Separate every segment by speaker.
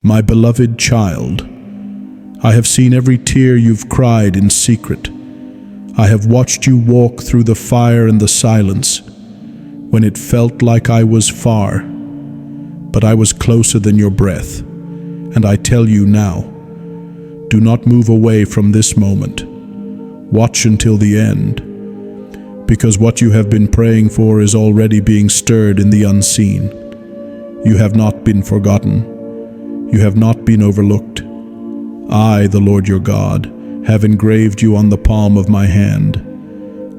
Speaker 1: My beloved child, I have seen every tear you've cried in secret. I have watched you walk through the fire and the silence when it felt like I was far, but I was closer than your breath. And I tell you now, do not move away from this moment. Watch until the end, because what you have been praying for is already being stirred in the unseen. You have not been forgotten. You have not been overlooked. I, the Lord your God, have engraved you on the palm of my hand.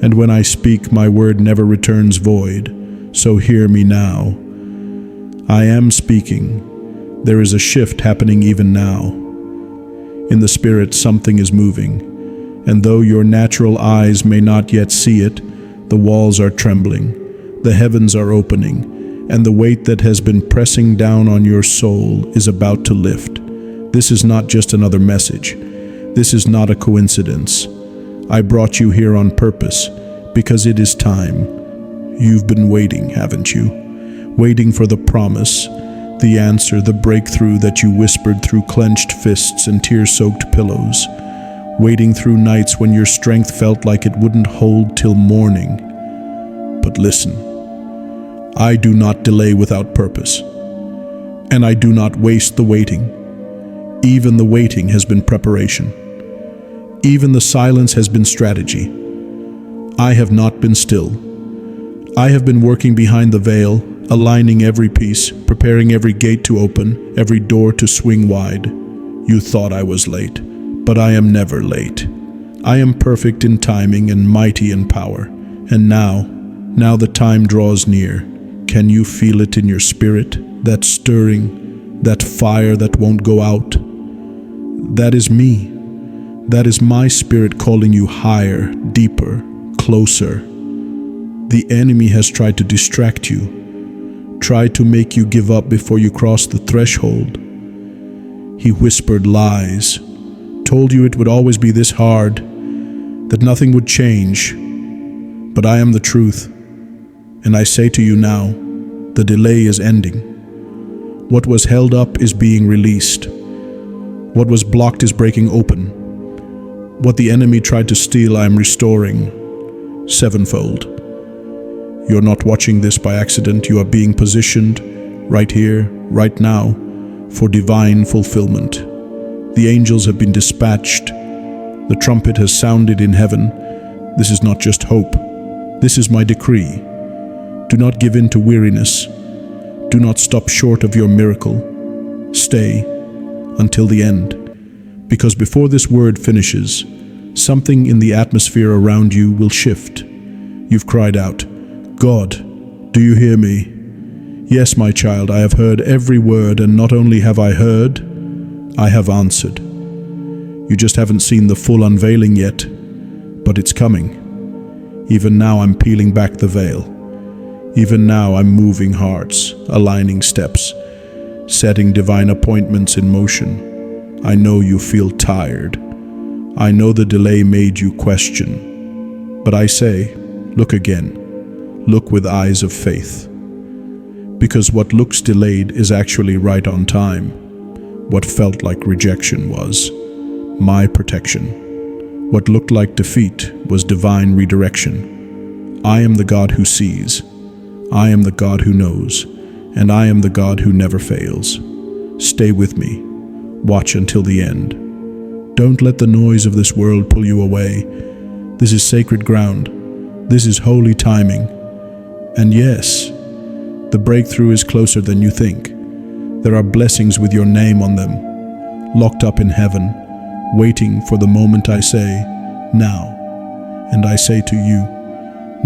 Speaker 1: And when I speak, my word never returns void. So hear me now. I am speaking. There is a shift happening even now. In the spirit, something is moving. And though your natural eyes may not yet see it, the walls are trembling, the heavens are opening, and the weight that has been pressing down on your soul is about to lift. This is not just another message. This is not a coincidence. I brought you here on purpose, because it is time. You've been waiting, haven't you? Waiting for the promise, the answer, the breakthrough that you whispered through clenched fists and tear-soaked pillows. Waiting through nights when your strength felt like it wouldn't hold till morning. But listen, I do not delay without purpose, and I do not waste the waiting. Even the waiting has been preparation. Even the silence has been strategy. I have not been still. I have been working behind the veil, aligning every piece, preparing every gate to open, every door to swing wide. You thought I was late, but I am never late. I am perfect in timing and mighty in power. And now the time draws near. Can you feel it in your spirit? That stirring, that fire that won't go out? That is me. That is my spirit calling you higher, deeper, closer. The enemy has tried to distract you, tried to make you give up before you cross the threshold. He whispered lies, told you it would always be this hard, that nothing would change. But I am the truth, and I say to you now, the delay is ending. What was held up is being released. What was blocked is breaking open. What the enemy tried to steal, I am restoring sevenfold. You're not watching this by accident. You are being positioned right here, right now, for divine fulfillment. The angels have been dispatched. The trumpet has sounded in heaven. This is not just hope. This is my decree. Do not give in to weariness. Do not stop short of your miracle. Stay until the end, because before this word finishes, something in the atmosphere around you will shift. You've cried out, God, do you hear me? Yes, my child, I have heard every word, and not only have I heard, I have answered. You just haven't seen the full unveiling yet, but it's coming. Even now I'm peeling back the veil. Even now I'm moving hearts, aligning steps, setting divine appointments in motion. I know you feel tired. I know the delay made you question. But I say, look again. Look with eyes of faith. Because what looks delayed is actually right on time. What felt like rejection was my protection. What looked like defeat was divine redirection. I am the God who sees. I am the God who knows, and I am the God who never fails. Stay with me. Watch until the end. Don't let the noise of this world pull you away. This is sacred ground. This is holy timing. And yes, the breakthrough is closer than you think. There are blessings with your name on them, locked up in heaven, waiting for the moment I say, now. And I say to you,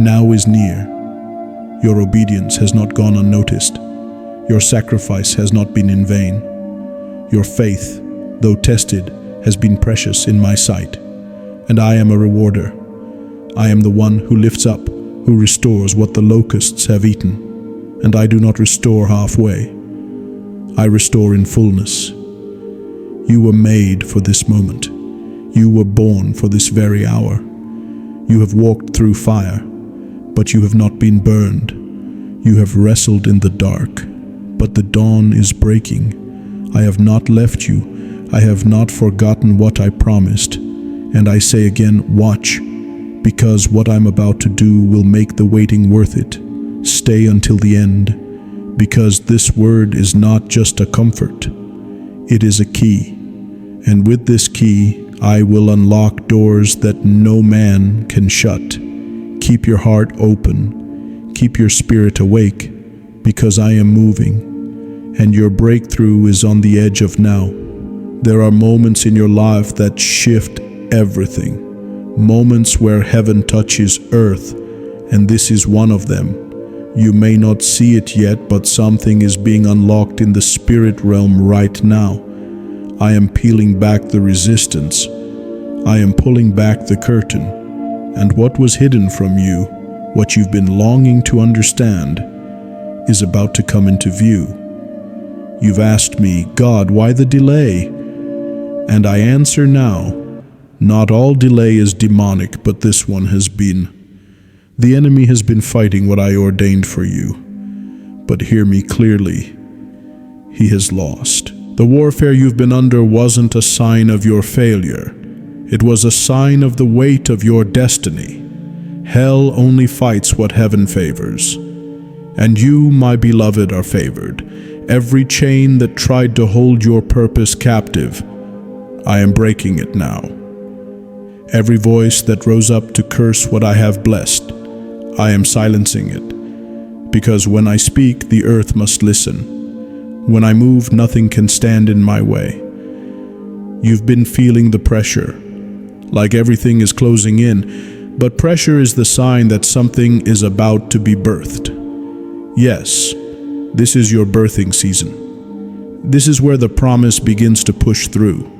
Speaker 1: now is near. Your obedience has not gone unnoticed. Your sacrifice has not been in vain. Your faith, though tested, has been precious in my sight. And I am a rewarder. I am the one who lifts up, who restores what the locusts have eaten. And I do not restore halfway. I restore in fullness. You were made for this moment. You were born for this very hour. You have walked through fire, but you have not been burned. You have wrestled in the dark, but the dawn is breaking. I have not left you. I have not forgotten what I promised. And I say again, watch, because what I'm about to do will make the waiting worth it. Stay until the end, because this word is not just a comfort. It is a key. And with this key, I will unlock doors that no man can shut. Keep your heart open. Keep your spirit awake, because I am moving, and your breakthrough is on the edge of now. There are moments in your life that shift everything. Moments where heaven touches earth, and this is one of them. You may not see it yet, but something is being unlocked in the spirit realm right now. I am peeling back the resistance. I am pulling back the curtain. And what was hidden from you, what you've been longing to understand, is about to come into view. You've asked me, God, why the delay? And I answer now, not all delay is demonic, but this one has been. The enemy has been fighting what I ordained for you. But hear me clearly, he has lost. The warfare you've been under wasn't a sign of your failure. It was a sign of the weight of your destiny. Hell only fights what heaven favors. And you, my beloved, are favored. Every chain that tried to hold your purpose captive, I am breaking it now. Every voice that rose up to curse what I have blessed, I am silencing it. Because when I speak, the earth must listen. When I move, nothing can stand in my way. You've been feeling the pressure, like everything is closing in, but pressure is the sign that something is about to be birthed. Yes, this is your birthing season. This is where the promise begins to push through.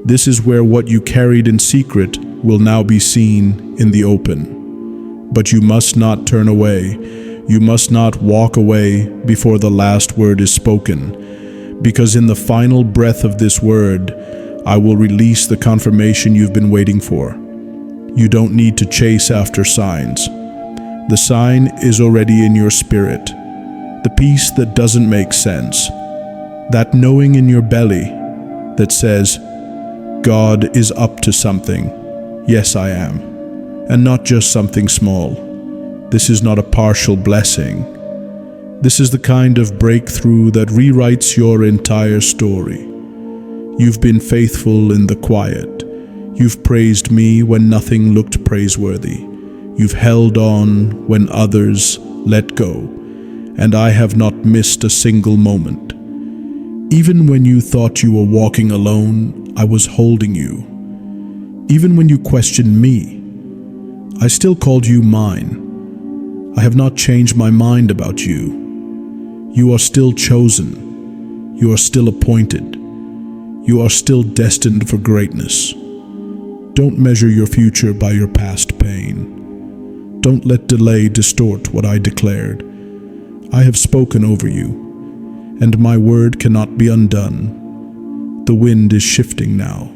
Speaker 1: This is where what you carried in secret will now be seen in the open. But you must not turn away. You must not walk away before the last word is spoken, because in the final breath of this word, I will release the confirmation you've been waiting for. You don't need to chase after signs. The sign is already in your spirit. The peace that doesn't make sense. That knowing in your belly that says, God is up to something. Yes, I am. And not just something small. This is not a partial blessing. This is the kind of breakthrough that rewrites your entire story. You've been faithful in the quiet. You've praised me when nothing looked praiseworthy. You've held on when others let go. And I have not missed a single moment. Even when you thought you were walking alone, I was holding you. Even when you questioned me, I still called you mine. I have not changed my mind about you. You are still chosen. You are still appointed. You are still destined for greatness. Don't measure your future by your past pain. Don't let delay distort what I declared. I have spoken over you, and my word cannot be undone. The wind is shifting now.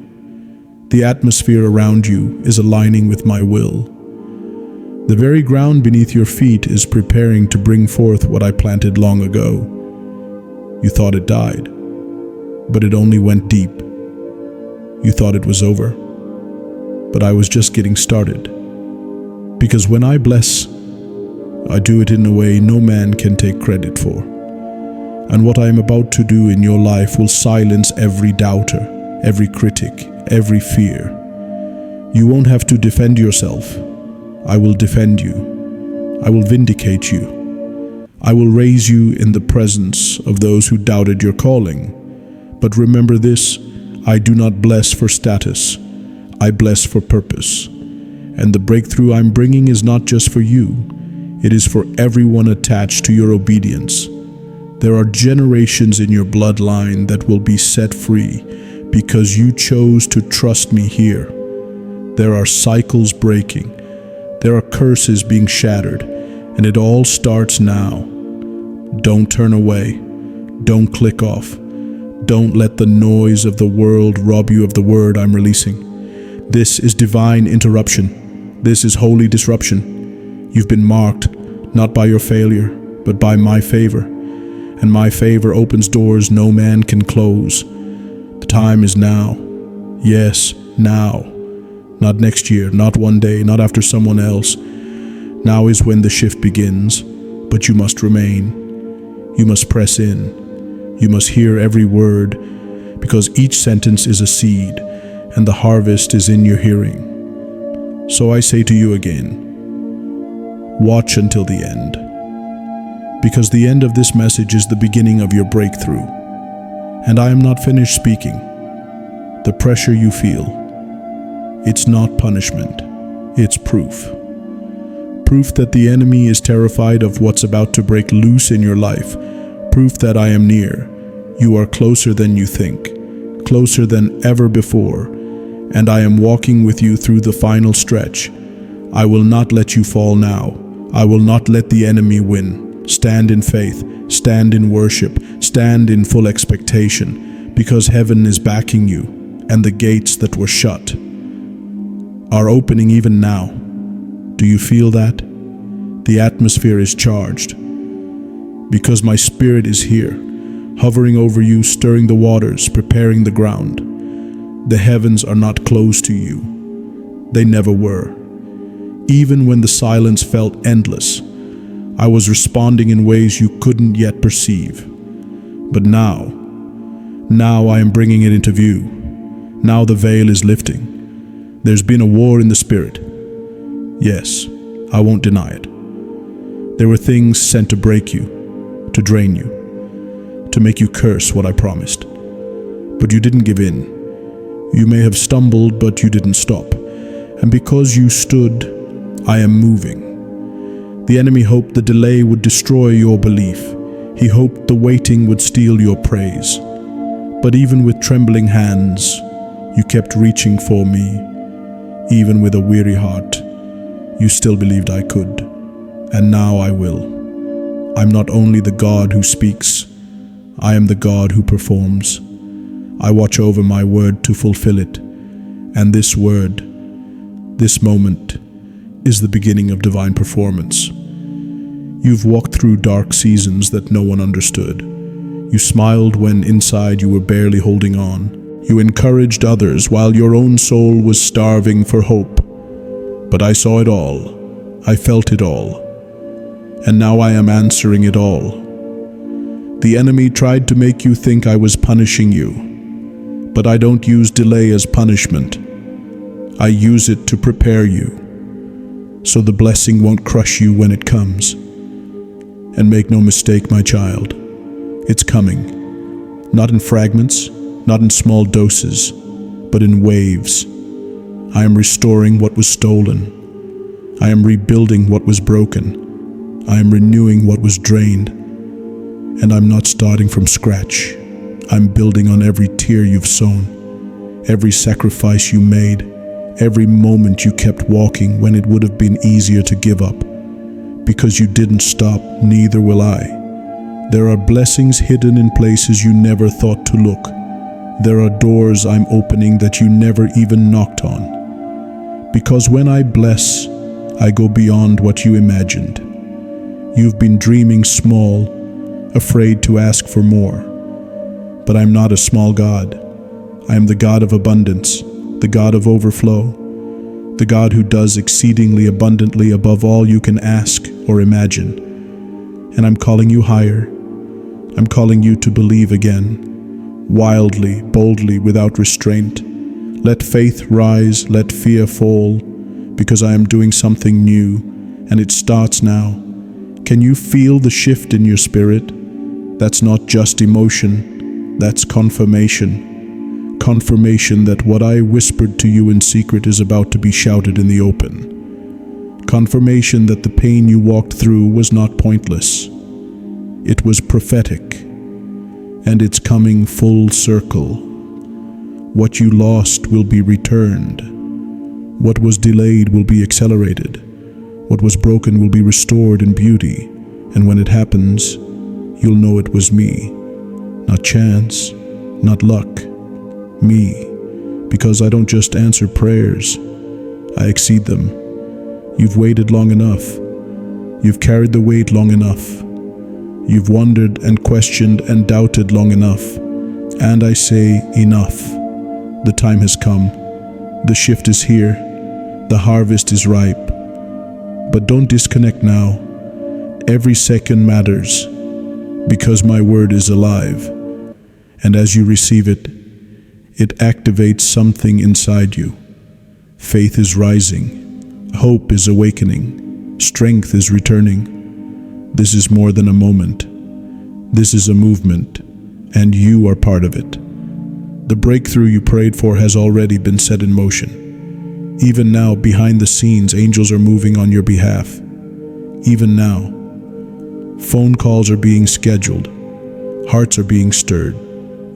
Speaker 1: The atmosphere around you is aligning with my will. The very ground beneath your feet is preparing to bring forth what I planted long ago. You thought it died, but it only went deep. You thought it was over, but I was just getting started. Because when I bless, I do it in a way no man can take credit for. And what I am about to do in your life will silence every doubter, every critic, every fear. You won't have to defend yourself. I will defend you. I will vindicate you. I will raise you in the presence of those who doubted your calling. But remember this, I do not bless for status. I bless for purpose. And the breakthrough I'm bringing is not just for you. It is for everyone attached to your obedience. There are generations in your bloodline that will be set free because you chose to trust me here. There are cycles breaking. There are curses being shattered, and it all starts now. Don't turn away. Don't click off. Don't let the noise of the world rob you of the word I'm releasing. This is divine interruption. This is holy disruption. You've been marked, not by your failure, but by my favor. and my favor opens doors no man can close. The time is now. Yes, now. Not next year, not one day, not after someone else. Now is when the shift begins, but you must remain. You must press in. You must hear every word, because each sentence is a seed, and the harvest is in your hearing. So I say to you again, watch until the end, because the end of this message is the beginning of your breakthrough. And I am not finished speaking. The pressure you feel, it's not punishment, it's proof. Proof that the enemy is terrified of what's about to break loose in your life. Proof that I am near. You are closer than you think, closer than ever before, and I am walking with you through the final stretch. I will not let you fall now. I will not let the enemy win. Stand in faith, stand in worship, stand in full expectation, because heaven is backing you, and the gates that were shut are opening even now. Do you feel that? The atmosphere is charged, because my spirit is here, hovering over you, stirring the waters, preparing the ground. The heavens are not closed to you. They never were. Even when the silence felt endless, I was responding in ways you couldn't yet perceive. But now I am bringing it into view. Now the veil is lifting. There's been a war in the spirit. Yes, I won't deny it. There were things sent to break you, to drain you, to make you curse what I promised. But you didn't give in. You may have stumbled, but you didn't stop. And because you stood, I am moving. The enemy hoped the delay would destroy your belief. He hoped the waiting would steal your praise. But even with trembling hands, you kept reaching for me. Even with a weary heart, you still believed I could. And now I will. I'm not only the God who speaks, I am the God who performs. I watch over my word to fulfill it. And this word, this moment, is the beginning of divine performance. You've walked through dark seasons that no one understood. You smiled when inside you were barely holding on. You encouraged others while your own soul was starving for hope. But I saw it all. I felt it all. And now I am answering it all. The enemy tried to make you think I was punishing you. But I don't use delay as punishment. I use it to prepare you, so the blessing won't crush you when it comes. And make no mistake, my child, it's coming. Not in fragments, not in small doses, but in waves. I am restoring what was stolen. I am rebuilding what was broken. I am renewing what was drained. And I'm not starting from scratch. I'm building on every tear you've sown, every sacrifice you made, every moment you kept walking when it would have been easier to give up. Because you didn't stop, neither will I. There are blessings hidden in places you never thought to look. There are doors I'm opening that you never even knocked on. Because when I bless, I go beyond what you imagined. You've been dreaming small, afraid to ask for more. But I'm not a small God. I am the God of abundance, the God of overflow, the God who does exceedingly abundantly above all you can ask or imagine. And I'm calling you higher. I'm calling you to believe again, wildly, boldly, without restraint. Let faith rise, let fear fall, because I am doing something new, and it starts now. Can you feel the shift in your spirit? That's not just emotion. That's confirmation. Confirmation that what I whispered to you in secret is about to be shouted in the open. Confirmation that the pain you walked through was not pointless. It was prophetic. And it's coming full circle. What you lost will be returned. What was delayed will be accelerated. What was broken will be restored in beauty. And when it happens, you'll know it was me. Not chance, not luck, me. Because I don't just answer prayers, I exceed them. You've waited long enough. You've carried the weight long enough. You've wondered and questioned and doubted long enough. And I say, enough. The time has come. The shift is here. The harvest is ripe. But don't disconnect now. Every second matters, because my word is alive. And as you receive it, it activates something inside you. Faith is rising. Hope is awakening. Strength is returning. This is more than a moment. This is a movement, and you are part of it. The breakthrough you prayed for has already been set in motion. Even now, behind the scenes, angels are moving on your behalf. Even now, phone calls are being scheduled. Hearts are being stirred.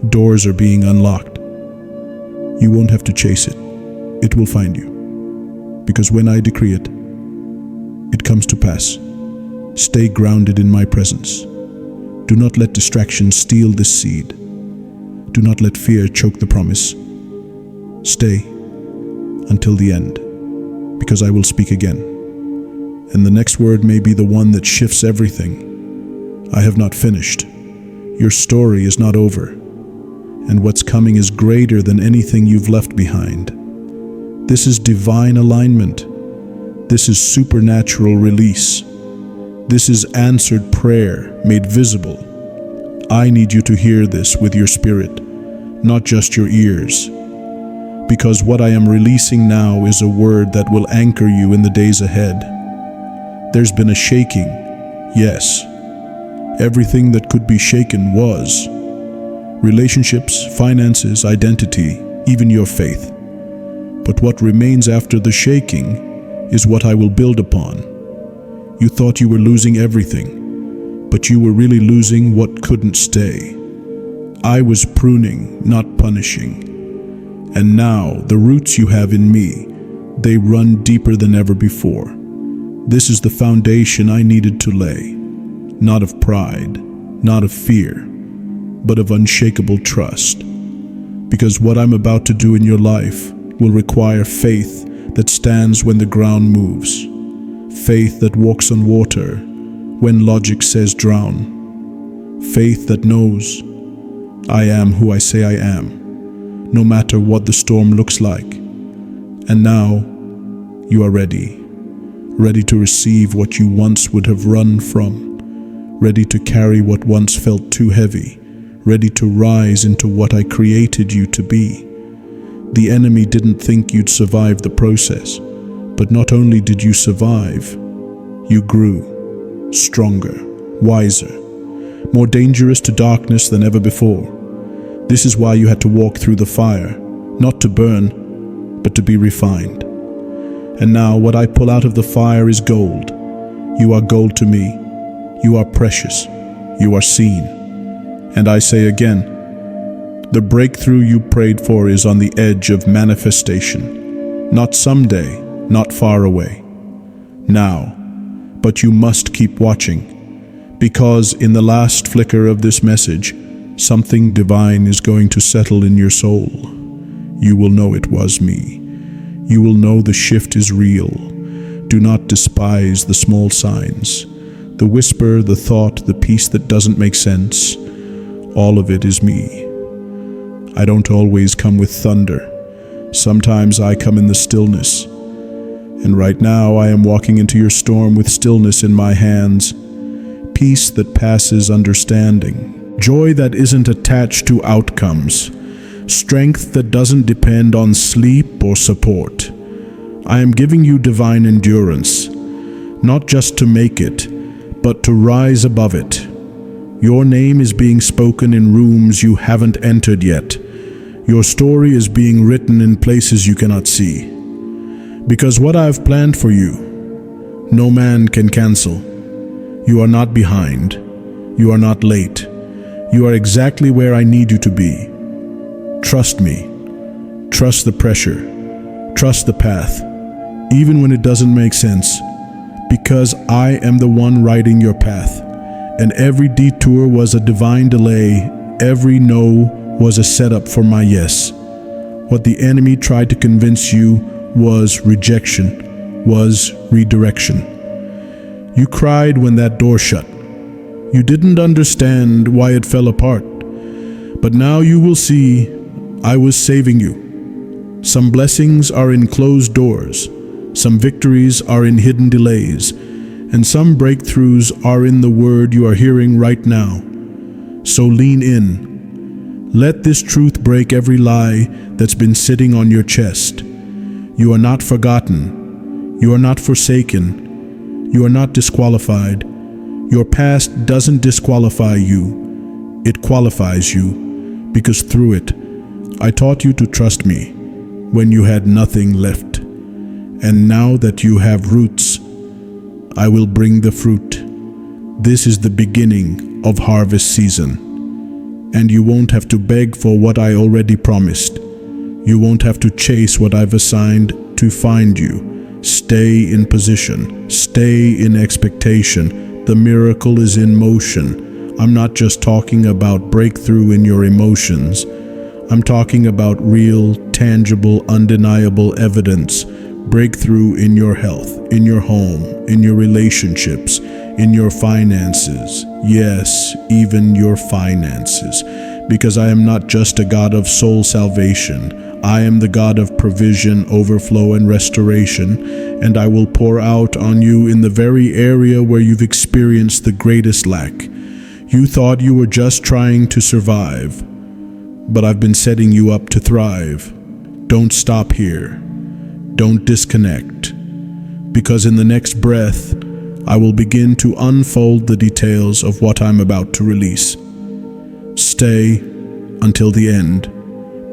Speaker 1: Doors are being unlocked. You won't have to chase it. It will find you. Because when I decree it, it comes to pass. Stay grounded in my presence. Do not let distraction steal this seed. Do not let fear choke the promise. Stay until the end, because I will speak again. And the next word may be the one that shifts everything. I have not finished. Your story is not over. And what's coming is greater than anything you've left behind. This is divine alignment. This is supernatural release. This is answered prayer made visible. I need you to hear this with your spirit, not just your ears. Because what I am releasing now is a word that will anchor you in the days ahead. There's been a shaking, yes. Everything that could be shaken was. Relationships, finances, identity, even your faith. But what remains after the shaking is what I will build upon. You thought you were losing everything, but you were really losing what couldn't stay. I was pruning, not punishing. And now, the roots you have in me, they run deeper than ever before. This is the foundation I needed to lay, not of pride, not of fear, but of unshakable trust. Because what I'm about to do in your life will require faith that stands when the ground moves, faith that walks on water when logic says drown, faith that knows I am who I say I am, no matter what the storm looks like. And now you are ready to receive what you once would have run from, ready to carry what once felt too heavy, ready to rise into what I created you to be. The enemy didn't think you'd survive the process, but not only did you survive, you grew, stronger, wiser, more dangerous to darkness than ever before. This is why you had to walk through the fire, not to burn, but to be refined. And now what I pull out of the fire is gold. You are gold to me. You are precious. You are seen. And I say again, the breakthrough you prayed for is on the edge of manifestation. Not someday, not far away. Now, but you must keep watching, because in the last flicker of this message, something divine is going to settle in your soul. You will know it was me. You will know the shift is real. Do not despise the small signs. The whisper, the thought, the piece that doesn't make sense. All of it is me. I don't always come with thunder. Sometimes I come in the stillness. And right now I am walking into your storm with stillness in my hands. Peace that passes understanding. Joy that isn't attached to outcomes. Strength that doesn't depend on sleep or support. I am giving you divine endurance, not just to make it, but to rise above it. Your name is being spoken in rooms you haven't entered yet. Your story is being written in places you cannot see. Because what I have planned for you, no man can cancel. You are not behind. You are not late. You are exactly where I need you to be. Trust me. Trust the pressure. Trust the path, even when it doesn't make sense. Because I am the one writing your path. And every detour was a divine delay. Every no was a setup for my yes. What the enemy tried to convince you was rejection, was redirection. You cried when that door shut. You didn't understand why it fell apart. But now you will see I was saving you. Some blessings are in closed doors, some victories are in hidden delays, and some breakthroughs are in the word you are hearing right now. So lean in. Let this truth break every lie that's been sitting on your chest. You are not forgotten. You are not forsaken. You are not disqualified. Your past doesn't disqualify you. It qualifies you, because through it, I taught you to trust me when you had nothing left. And now that you have roots, I will bring the fruit. This is the beginning of harvest season. And you won't have to beg for what I already promised. You won't have to chase what I've assigned to find you. Stay in position. Stay in expectation. The miracle is in motion. I'm not just talking about breakthrough in your emotions. I'm talking about real, tangible, undeniable evidence. Breakthrough in your health, in your home, in your relationships, in your finances. Yes, even your finances. Because I am not just a God of soul salvation. I am the God of provision, overflow, and restoration, and I will pour out on you in the very area where you've experienced the greatest lack. You thought you were just trying to survive, but I've been setting you up to thrive. Don't stop here. Don't disconnect, because in the next breath, I will begin to unfold the details of what I'm about to release. Stay until the end,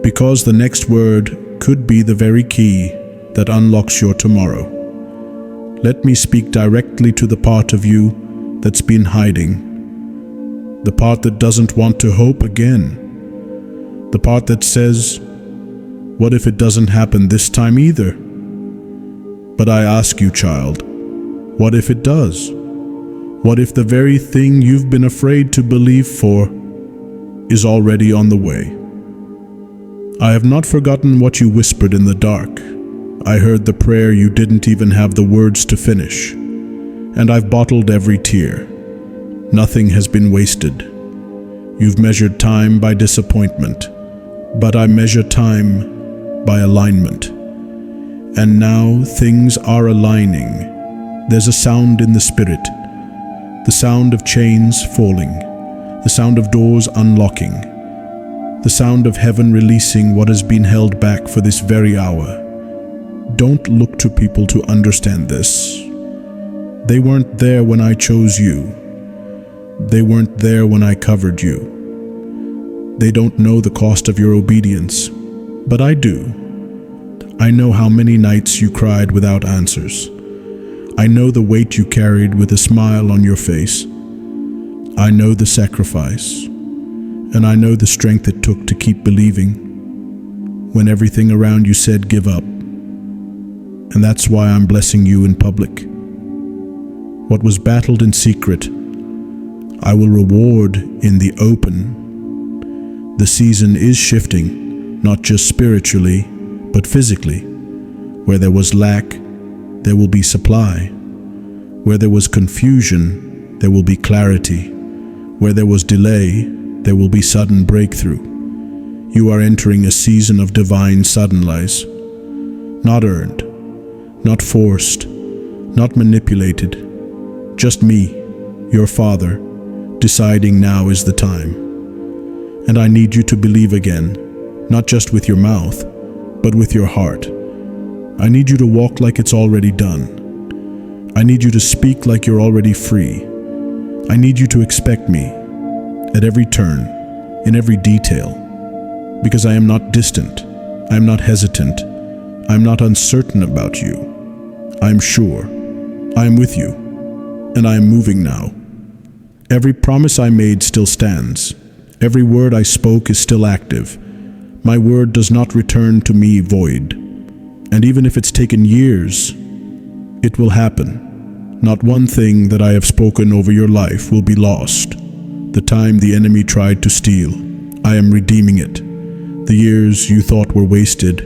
Speaker 1: because the next word could be the very key that unlocks your tomorrow. Let me speak directly to the part of you that's been hiding, the part that doesn't want to hope again, the part that says, "What if it doesn't happen this time either?" But I ask you, child, what if it does? What if the very thing you've been afraid to believe for is already on the way? I have not forgotten what you whispered in the dark. I heard the prayer you didn't even have the words to finish. And I've bottled every tear. Nothing has been wasted. You've measured time by disappointment, but I measure time by alignment. And now things are aligning. There's a sound in the spirit, the sound of chains falling, the sound of doors unlocking, the sound of heaven releasing what has been held back for this very hour. Don't look to people to understand this. They weren't there when I chose you. They weren't there when I covered you. They don't know the cost of your obedience, but I do. I know how many nights you cried without answers. I know the weight you carried with a smile on your face. I know the sacrifice, and I know the strength it took to keep believing when everything around you said give up. And that's why I'm blessing you in public. What was battled in secret, I will reward in the open. The season is shifting, not just spiritually, but physically. Where there was lack, there will be supply. Where there was confusion, there will be clarity. Where there was delay, there will be sudden breakthrough. You are entering a season of divine suddenlies. Not earned, not forced, not manipulated. Just me, your Father, deciding now is the time. And I need you to believe again, not just with your mouth, but with your heart. I need you to walk like it's already done. I need you to speak like you're already free. I need you to expect me at every turn, in every detail, because I am not distant. I am not hesitant. I am not uncertain about you. I am sure. I am with you, and I am moving now. Every promise I made still stands. Every word I spoke is still active. My word does not return to me void. And even if it's taken years, it will happen. Not one thing that I have spoken over your life will be lost. The time the enemy tried to steal, I am redeeming it. The years you thought were wasted,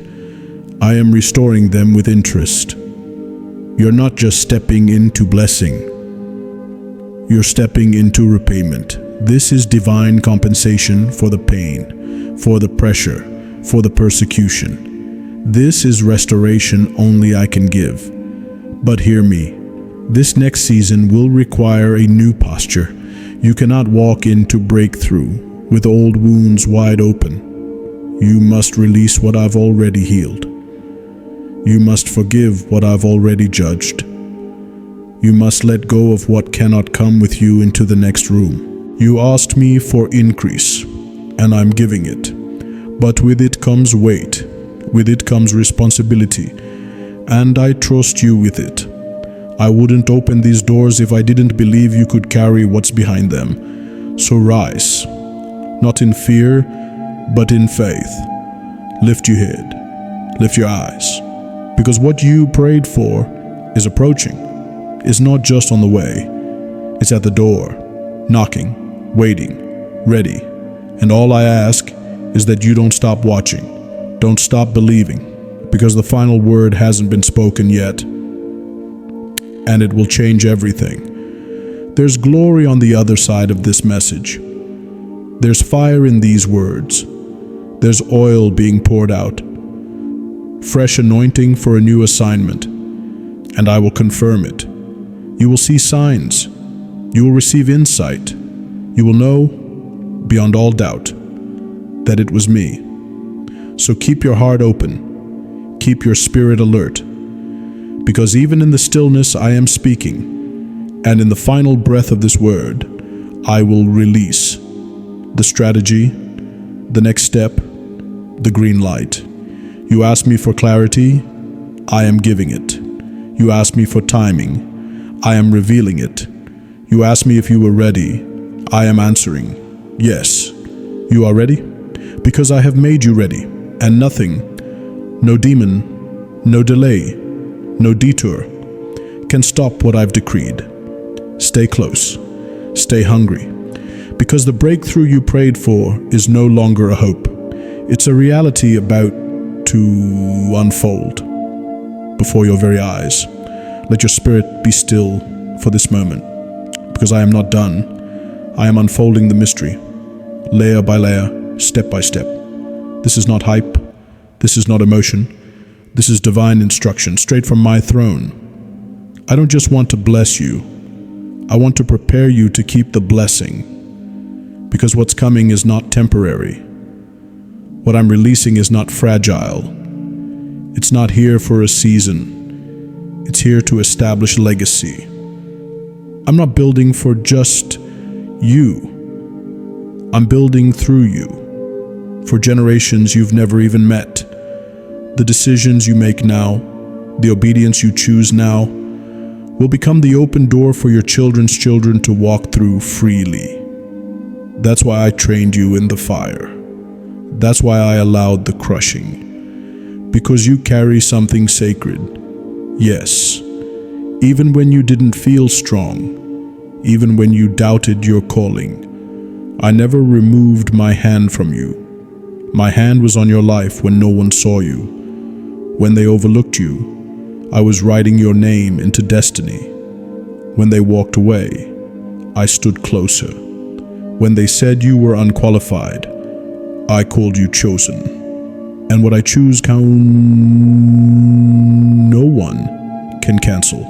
Speaker 1: I am restoring them with interest. You're not just stepping into blessing. You're stepping into repayment. This is divine compensation for the pain, for the pressure, for the persecution. This is restoration only I can give. But hear me, this next season will require a new posture. You cannot walk into breakthrough with old wounds wide open. You must release what I've already healed. You must forgive what I've already judged. You must let go of what cannot come with you into the next room. You asked me for increase, and I'm giving it. But with it comes weight, with it comes responsibility, and I trust you with it. I wouldn't open these doors if I didn't believe you could carry what's behind them. So rise, not in fear, but in faith. Lift your head, lift your eyes, because what you prayed for is approaching. It's not just on the way, it's at the door, knocking, waiting, ready. And all I ask is that you don't stop watching, don't stop believing, because the final word hasn't been spoken yet, and it will change everything. There's glory on the other side of this message. There's fire in these words. There's oil being poured out, fresh anointing for a new assignment, and I will confirm it. You will see signs. You will receive insight. You will know, beyond all doubt, that it was me. So keep your heart open. Keep your spirit alert. Because even in the stillness I am speaking, and in the final breath of this word, I will release the strategy, the next step, the green light. You asked me for clarity, I am giving it. You asked me for timing, I am revealing it. You asked me if you were ready. I am answering, yes. You are ready? Because I have made you ready, and nothing, no demon, no delay, no detour, can stop what I've decreed. Stay close, stay hungry, because the breakthrough you prayed for is no longer a hope. It's a reality about to unfold before your very eyes. Let your spirit be still for this moment, because I am not done. I am unfolding the mystery, layer by layer, step by step. This is not hype. This is not emotion. This is divine instruction, straight from my throne. I don't just want to bless you. I want to prepare you to keep the blessing, because what's coming is not temporary. What I'm releasing is not fragile. It's not here for a season. It's here to establish legacy. I'm not building for just you. I'm building through you, for generations you've never even met. The decisions you make now, the obedience you choose now, will become the open door for your children's children to walk through freely. That's why I trained you in the fire. That's why I allowed the crushing. Because you carry something sacred. Yes, even when you didn't feel strong, even when you doubted your calling, I never removed my hand from you. My hand was on your life when no one saw you. When they overlooked you, I was writing your name into destiny. When they walked away, I stood closer. When they said you were unqualified, I called you chosen. And what I choose no one can cancel.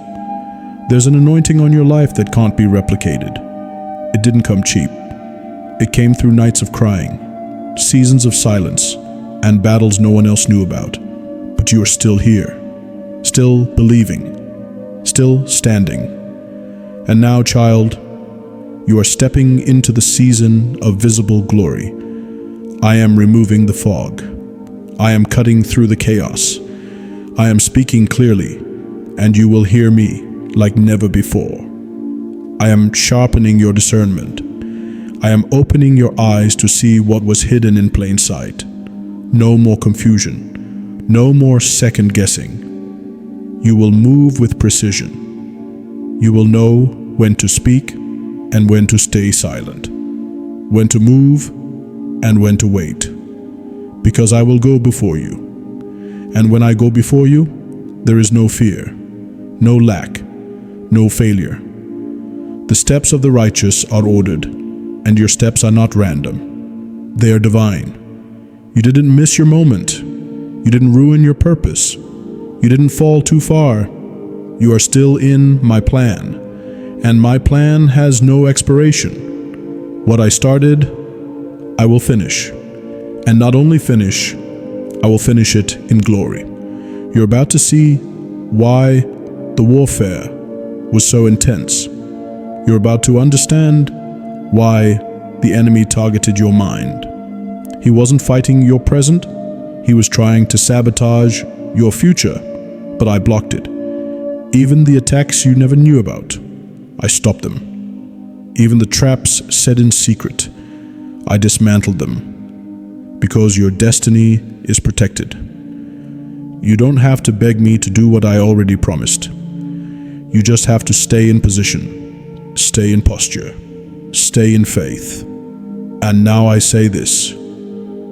Speaker 1: There's an anointing on your life that can't be replicated. It didn't come cheap. It came through nights of crying, seasons of silence, and battles no one else knew about. But you are still here, still believing, still standing. And now, child, you are stepping into the season of visible glory. I am removing the fog. I am cutting through the chaos. I am speaking clearly, and you will hear me like never before. I am sharpening your discernment. I am opening your eyes to see what was hidden in plain sight. No more confusion. No more second guessing. You will move with precision. You will know when to speak and when to stay silent, when to move and when to wait. Because I will go before you. And when I go before you, there is no fear, no lack, no failure. The steps of the righteous are ordered, and your steps are not random. They are divine. You didn't miss your moment. You didn't ruin your purpose. You didn't fall too far. You are still in my plan, and my plan has no expiration. What I started, I will finish. And not only finish, I will finish it in glory. You're about to see why the warfare was so intense. You're about to understand why the enemy targeted your mind. He wasn't fighting your present, he was trying to sabotage your future, but I blocked it. Even the attacks you never knew about, I stopped them. Even the traps set in secret, I dismantled them, because your destiny is protected. You don't have to beg me to do what I already promised. You just have to stay in position, stay in posture, stay in faith. And now I say this: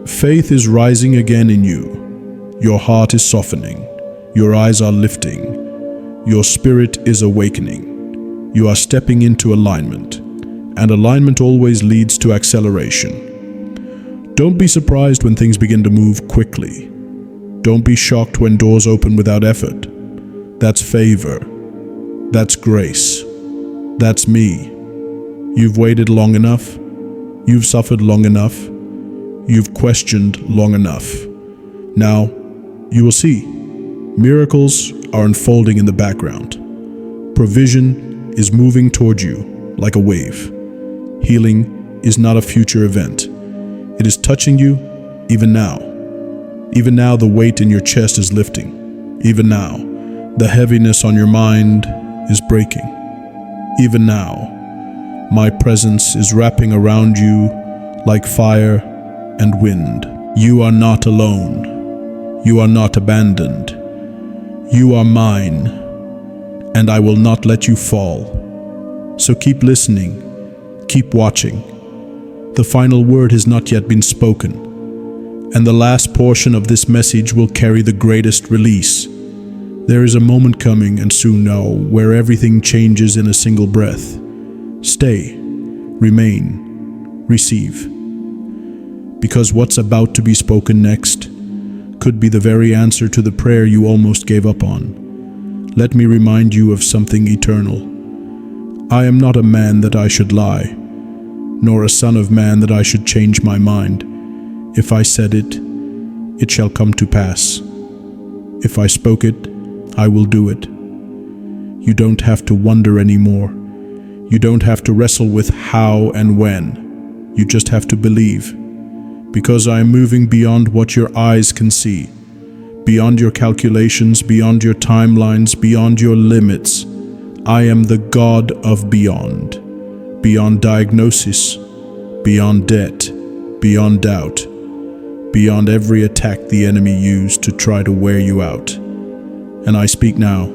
Speaker 1: faith is rising again in you. Your heart is softening, your eyes are lifting, your spirit is awakening. You are stepping into alignment, and alignment always leads to acceleration. Don't be surprised when things begin to move quickly. Don't be shocked when doors open without effort. That's favor. That's grace. That's me. You've waited long enough. You've suffered long enough. You've questioned long enough. Now, you will see. Miracles are unfolding in the background. Provision is moving toward you like a wave. Healing is not a future event. It is touching you even now. Even now, the weight in your chest is lifting. Even now, the heaviness on your mind is breaking. Even now, my presence is wrapping around you like fire and wind. You are not alone. You are not abandoned. You are mine, and I will not let you fall. So keep listening, keep watching. The final word has not yet been spoken, and the last portion of this message will carry the greatest release. There is a moment coming, and soon now, where everything changes in a single breath. Stay, remain, receive. Because what's about to be spoken next could be the very answer to the prayer you almost gave up on. Let me remind you of something eternal. I am not a man that I should lie, nor a son of man that I should change my mind. If I said it, it shall come to pass. If I spoke it, I will do it. You don't have to wonder anymore. You don't have to wrestle with how and when. You just have to believe. Because I am moving beyond what your eyes can see, beyond your calculations, beyond your timelines, beyond your limits. I am the God of beyond. Beyond diagnosis, beyond debt, beyond doubt, beyond every attack the enemy used to try to wear you out. And I speak now.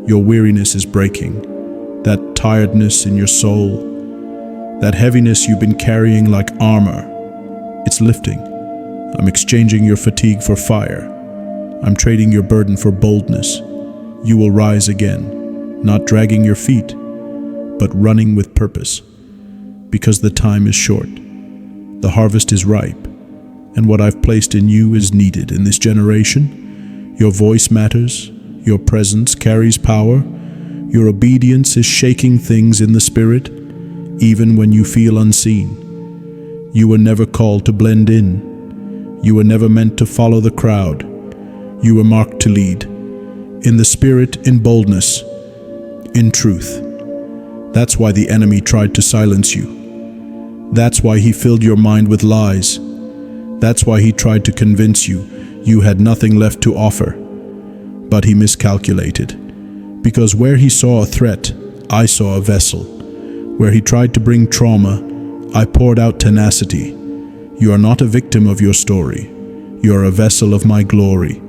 Speaker 1: Your weariness is breaking. That tiredness in your soul, that heaviness you've been carrying like armor, it's lifting. I'm exchanging your fatigue for fire. I'm trading your burden for boldness. You will rise again, not dragging your feet, but running with purpose. Because the time is short. The harvest is ripe, and what I've placed in you is needed in this generation. Your voice matters. Your presence carries power. Your obedience is shaking things in the spirit, even when you feel unseen. You were never called to blend in. You were never meant to follow the crowd. You were marked to lead. In the spirit, in boldness, in truth. That's why the enemy tried to silence you. That's why he filled your mind with lies. That's why he tried to convince you you had nothing left to offer. But he miscalculated. Because where he saw a threat, I saw a vessel. Where he tried to bring trauma, I poured out tenacity. You are not a victim of your story. You are a vessel of my glory.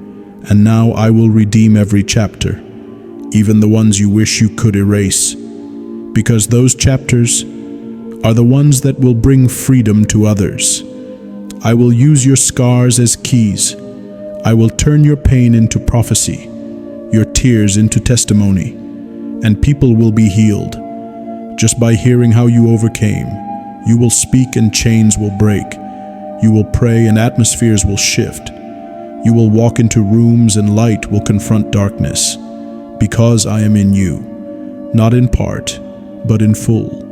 Speaker 1: And now I will redeem every chapter, even the ones you wish you could erase. Because those chapters are the ones that will bring freedom to others. I will use your scars as keys. I will turn your pain into prophecy, your tears into testimony, and people will be healed. just by hearing how you overcame. You will speak and chains will break. You will pray and atmospheres will shift. You will walk into rooms and light will confront darkness. Because I am in you, not in part, but in full,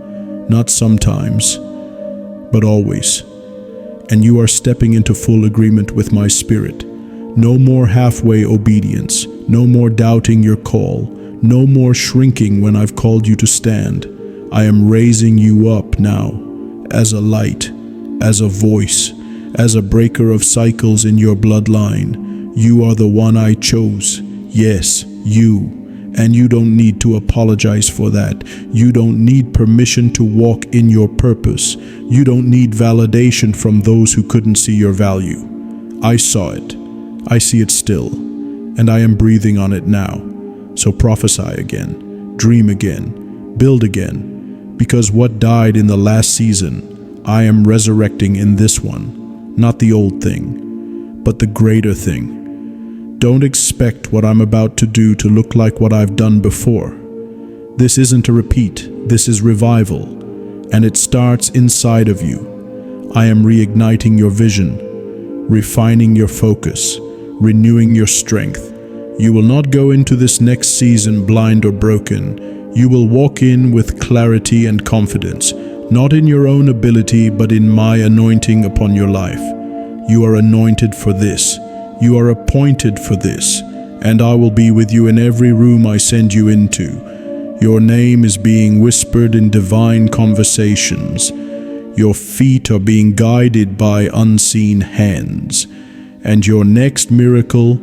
Speaker 1: not sometimes, but always. And you are stepping into full agreement with my spirit. No more halfway obedience, no more doubting your call, no more shrinking when I've called you to stand. I am raising you up now, as a light, as a voice, as a breaker of cycles in your bloodline. You are the one I chose. Yes, you. And you don't need to apologize for that. You don't need permission to walk in your purpose. You don't need validation from those who couldn't see your value. I saw it. I see it still. And I am breathing on it now. So prophesy again. Dream again. Build again. Because what died in the last season, I am resurrecting in this one. Not the old thing, but the greater thing. Don't expect what I'm about to do to look like what I've done before. This isn't a repeat, this is revival, and it starts inside of you. I am reigniting your vision, refining your focus, renewing your strength. You will not go into this next season blind or broken. You will walk in with clarity and confidence, not in your own ability, but in my anointing upon your life. You are anointed for this. You are appointed for this, and I will be with you in every room I send you into. Your name is being whispered in divine conversations. Your feet are being guided by unseen hands, and your next miracle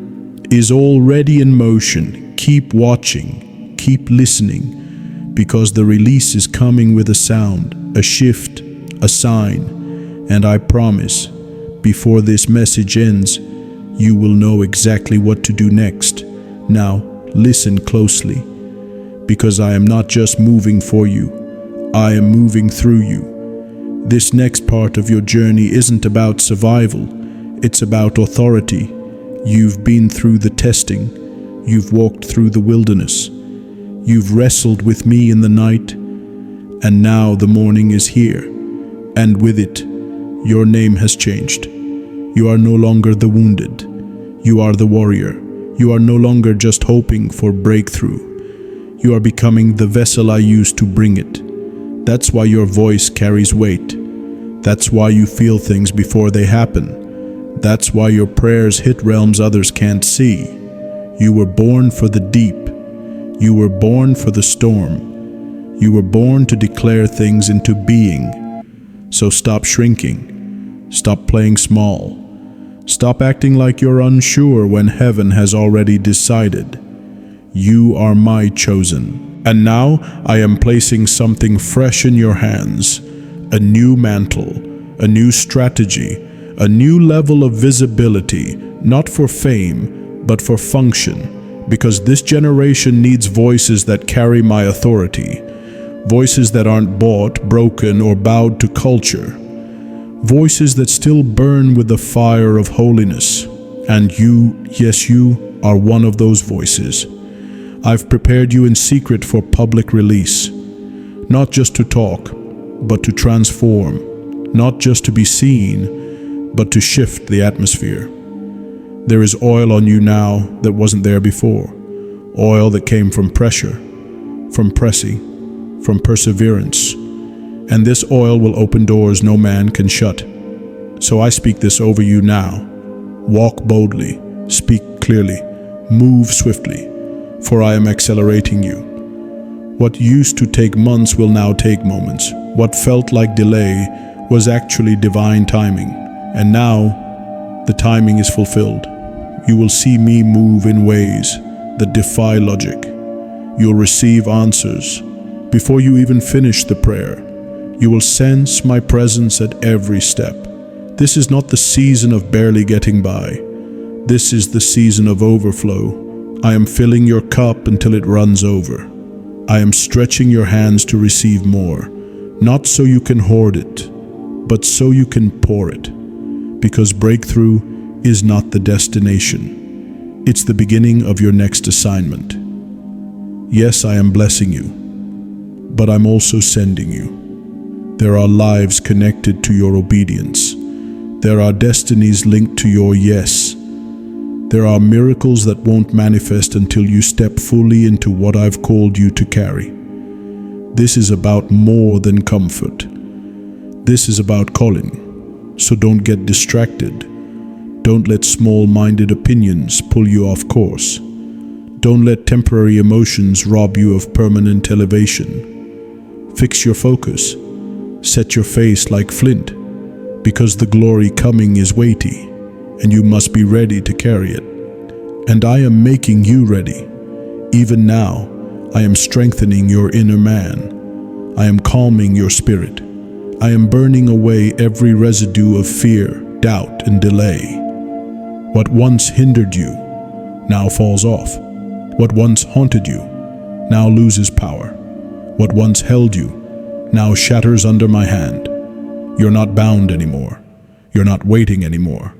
Speaker 1: is already in motion. Keep watching, keep listening, because the release is coming with a sound, a shift, a sign, and I promise, before this message ends, you will know exactly what to do next. Now, listen closely, because I am not just moving for you, I am moving through you. This next part of your journey isn't about survival, it's about authority. You've been through the testing, you've walked through the wilderness, you've wrestled with me in the night, and now the morning is here, and with it, your name has changed. You are no longer the wounded. You are the warrior. You are no longer just hoping for breakthrough. You are becoming the vessel I use to bring it. That's why your voice carries weight. That's why you feel things before they happen. That's why your prayers hit realms others can't see. You were born for the deep. You were born for the storm. You were born to declare things into being. So stop shrinking. Stop playing small. Stop acting like you're unsure when heaven has already decided. You are my chosen. And now I am placing something fresh in your hands. A new mantle, a new strategy, a new level of visibility, not for fame, but for function. Because this generation needs voices that carry my authority. Voices that aren't bought, broken, or bowed to culture. Voices that still burn with the fire of holiness. And you, yes you, are one of those voices. I've prepared you in secret for public release. Not just to talk, but to transform. Not just to be seen, but to shift the atmosphere. There is oil on you now that wasn't there before. Oil that came from pressure, from pressing, from perseverance. And this oil will open doors no man can shut. So I speak this over you now. Walk boldly, speak clearly, move swiftly, for I am accelerating you. What used to take months will now take moments. What felt like delay was actually divine timing. And now, the timing is fulfilled. You will see me move in ways that defy logic. You'll receive answers before you even finish the prayer. You will sense my presence at every step. This is not the season of barely getting by. This is the season of overflow. I am filling your cup until it runs over. I am stretching your hands to receive more, not so you can hoard it, but so you can pour it. Because breakthrough is not the destination. It's the beginning of your next assignment. Yes, I am blessing you. but I'm also sending you. There are lives connected to your obedience. There are destinies linked to your yes. There are miracles that won't manifest until you step fully into what I've called you to carry. This is about more than comfort. This is about calling. So don't get distracted. Don't let small-minded opinions pull you off course. Don't let temporary emotions rob you of permanent elevation. Fix your focus. Set your face like flint, because the glory coming is weighty, and you must be ready to carry it. And I am making you ready. Even now, I am strengthening your inner man. I am calming your spirit. I am burning away every residue of fear, doubt, and delay. What once hindered you now falls off. What once haunted you now loses power. What once held you now shatters under my hand. You're not bound anymore. You're not waiting anymore.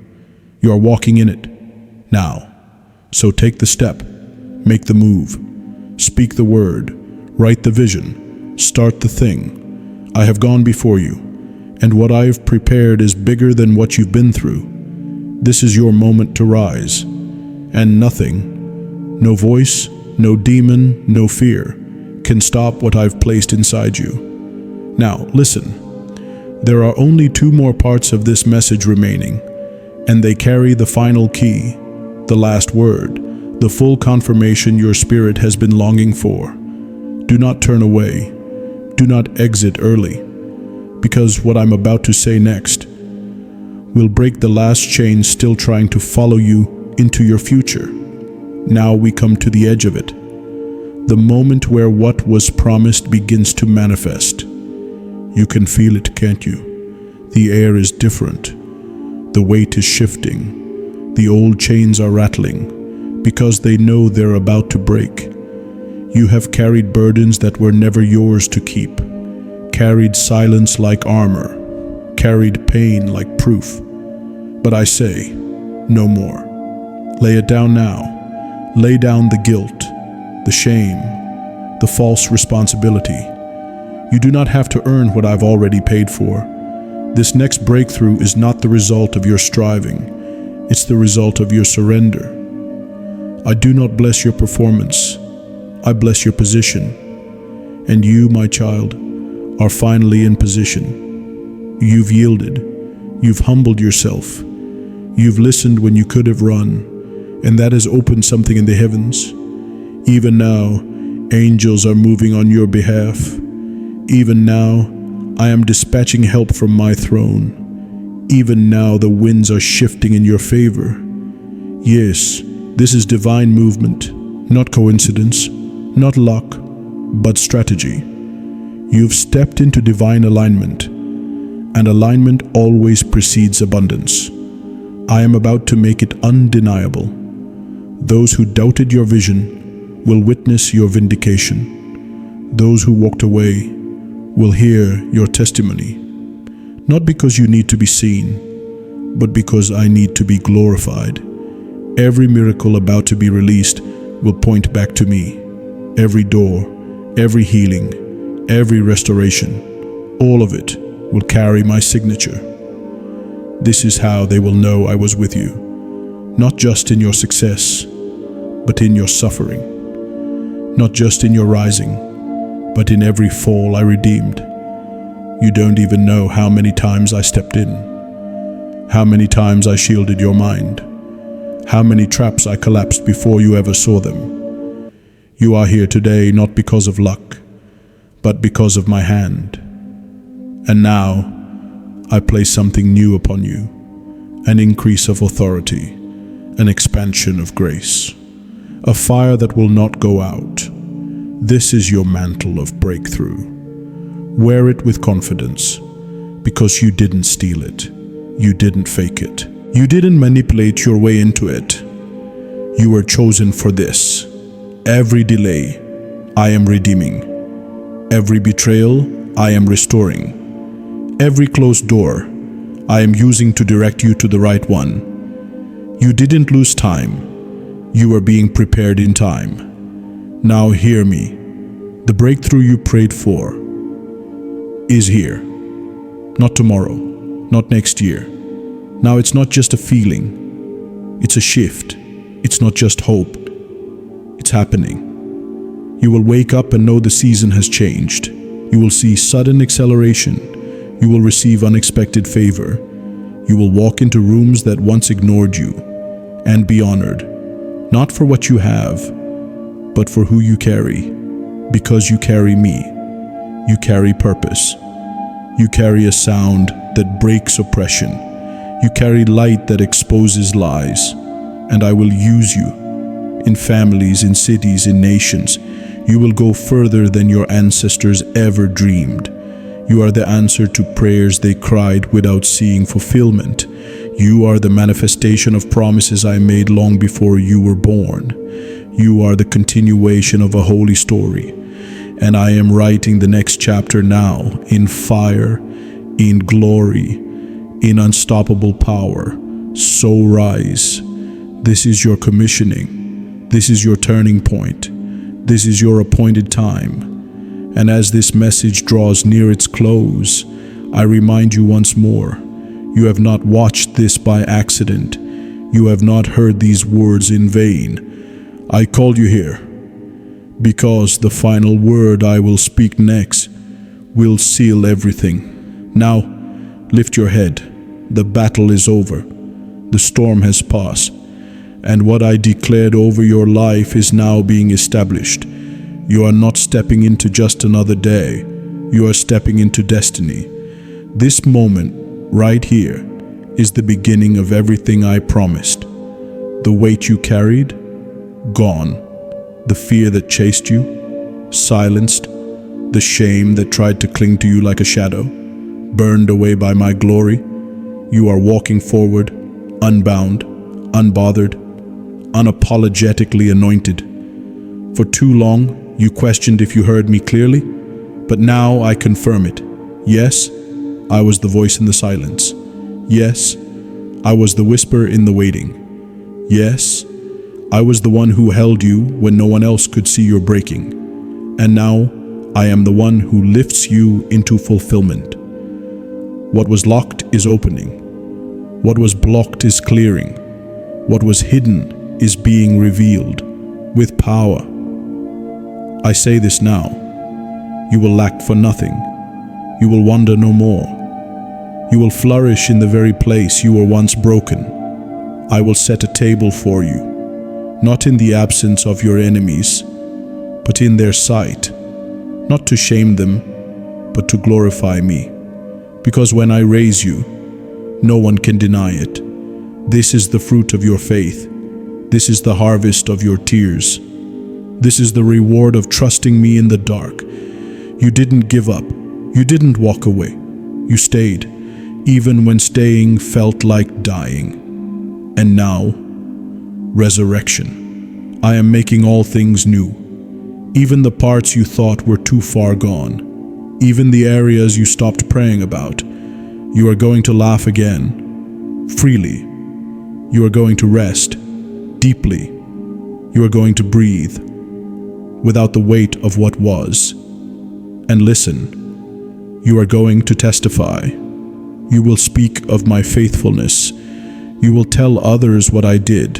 Speaker 1: You're walking in it now. So take the step, make the move, speak the word, write the vision, start the thing. I have gone before you, and what I have prepared is bigger than what you've been through. This is your moment to rise, and nothing, no voice, no demon, no fear, can stop what I've placed inside you. Now, listen. There are only 2 more parts of this message remaining, and they carry the final key, the last word, the full confirmation your spirit has been longing for. Do not turn away. Do not exit early, because what I'm about to say next will break the last chain still trying to follow you into your future. Now we come to the edge of it, the moment where what was promised begins to manifest. You can feel it, can't you? The air is different. The weight is shifting. The old chains are rattling because they know they're about to break. You have carried burdens that were never yours to keep, carried silence like armor, carried pain like proof. But I say, no more. Lay it down now. Lay down the guilt, the shame, the false responsibility. You do not have to earn what I've already paid for. This next breakthrough is not the result of your striving. It's the result of your surrender. I do not bless your performance. I bless your position. And you, my child, are finally in position. You've yielded. You've humbled yourself. You've listened when you could have run, and that has opened something in the heavens. Even now, angels are moving on your behalf. Even now, I am dispatching help from my throne. Even now, the winds are shifting in your favor. Yes, this is divine movement, not coincidence, not luck, but strategy. You've stepped into divine alignment, and alignment always precedes abundance. I am about to make it undeniable. Those who doubted your vision will witness your vindication. Those who walked away will hear your testimony, not because you need to be seen, but because I need to be glorified. Every miracle about to be released will point back to me. Every door, every healing, every restoration, all of it will carry my signature. This is how they will know I was with you, not just in your success, but in your suffering, not just in your rising, but in every fall I redeemed. You don't even know how many times I stepped in, how many times I shielded your mind, how many traps I collapsed before you ever saw them. You are here today not because of luck, but because of my hand. And now, I place something new upon you, an increase of authority, an expansion of grace, a fire that will not go out. This is your mantle of breakthrough. Wear it with confidence, because you didn't steal it. You didn't fake it. You didn't manipulate your way into it. You were chosen for this. Every delay, I am redeeming. Every betrayal, I am restoring. Every closed door, I am using to direct you to the right one. You didn't lose time. You were being prepared in time. Now hear me. The breakthrough you prayed for is here. Not tomorrow, not next year. Now it's not just a feeling, it's a shift. It's not just hope, it's happening. You will wake up and know the season has changed. You will see sudden acceleration. You will receive unexpected favor. You will walk into rooms that once ignored you and be honored, not for what you have, but for who you carry. Because you carry me, you carry purpose. You carry a sound that breaks oppression. You carry light that exposes lies. And I will use you in families, in cities, in nations. You will go further than your ancestors ever dreamed. You are the answer to prayers they cried without seeing fulfillment. You are the manifestation of promises I made long before you were born. You are the continuation of a holy story. And I am writing the next chapter now in fire, in glory, in unstoppable power. So rise. This is your commissioning. This is your turning point. This is your appointed time. And as this message draws near its close, I remind you once more, you have not watched this by accident. You have not heard these words in vain. I called you here because the final word I will speak next will seal everything. Now, lift your head. The battle is over. The storm has passed. And what I declared over your life is now being established. You are not stepping into just another day. You are stepping into destiny. This moment, right here, is the beginning of everything I promised. The weight you carried, gone. The fear that chased you, silenced. The shame that tried to cling to you like a shadow, burned away by my glory. You are walking forward, unbound, unbothered, unapologetically anointed. For too long, you questioned if you heard me clearly, but now I confirm it. Yes, I was the voice in the silence. Yes, I was the whisper in the waiting. Yes, I was the one who held you when no one else could see your breaking. And now, I am the one who lifts you into fulfillment. What was locked is opening. What was blocked is clearing. What was hidden is being revealed with power. I say this now. You will lack for nothing. You will wander no more. You will flourish in the very place you were once broken. I will set a table for you, not in the absence of your enemies, but in their sight, not to shame them, but to glorify me. Because when I raise you, no one can deny it. This is the fruit of your faith. This is the harvest of your tears. This is the reward of trusting me in the dark. You didn't give up. You didn't walk away. You stayed, even when staying felt like dying. And now, resurrection. I am making all things new. Even the parts you thought were too far gone. Even the areas you stopped praying about. You are going to laugh again, freely. You are going to rest, deeply. You are going to breathe, without the weight of what was. And listen, you are going to testify. You will speak of my faithfulness. You will tell others what I did,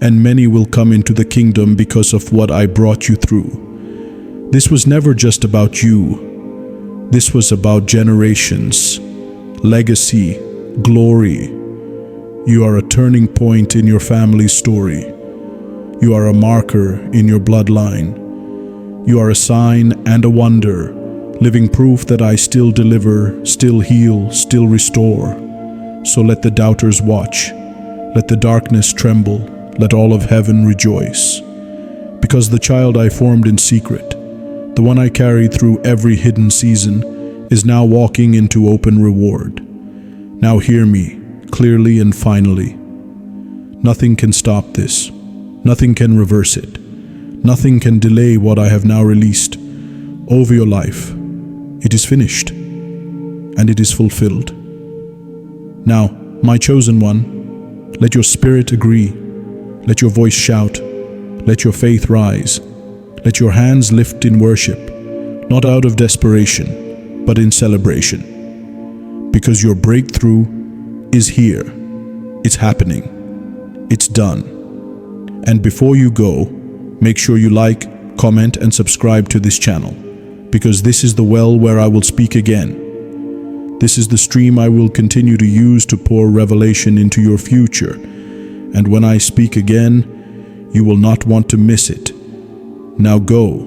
Speaker 1: and many will come into the kingdom because of what I brought you through. This was never just about you. This was about generations, legacy, glory. You are a turning point in your family's story. You are a marker in your bloodline. You are a sign and a wonder, living proof that I still deliver, still heal, still restore. So let the doubters watch. Let the darkness tremble. Let all of heaven rejoice. Because the child I formed in secret, the one I carried through every hidden season, is now walking into open reward. Now hear me, clearly and finally. Nothing can stop this. Nothing can reverse it. Nothing can delay what I have now released over your life. It is finished, and it is fulfilled. Now, my chosen one, let your spirit agree. Let your voice shout. Let your faith rise. Let your hands lift in worship, not out of desperation, but in celebration. Because your breakthrough is here. It's happening. It's done. And before you go, make sure you like, comment, and subscribe to this channel, because this is the well where I will speak again. This is the stream I will continue to use to pour revelation into your future. And when I speak again, you will not want to miss it. Now go,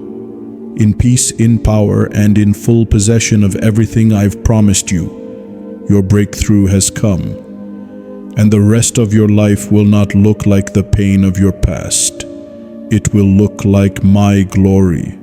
Speaker 1: in peace, in power, and in full possession of everything I've promised you. Your breakthrough has come, and the rest of your life will not look like the pain of your past. It will look like my glory.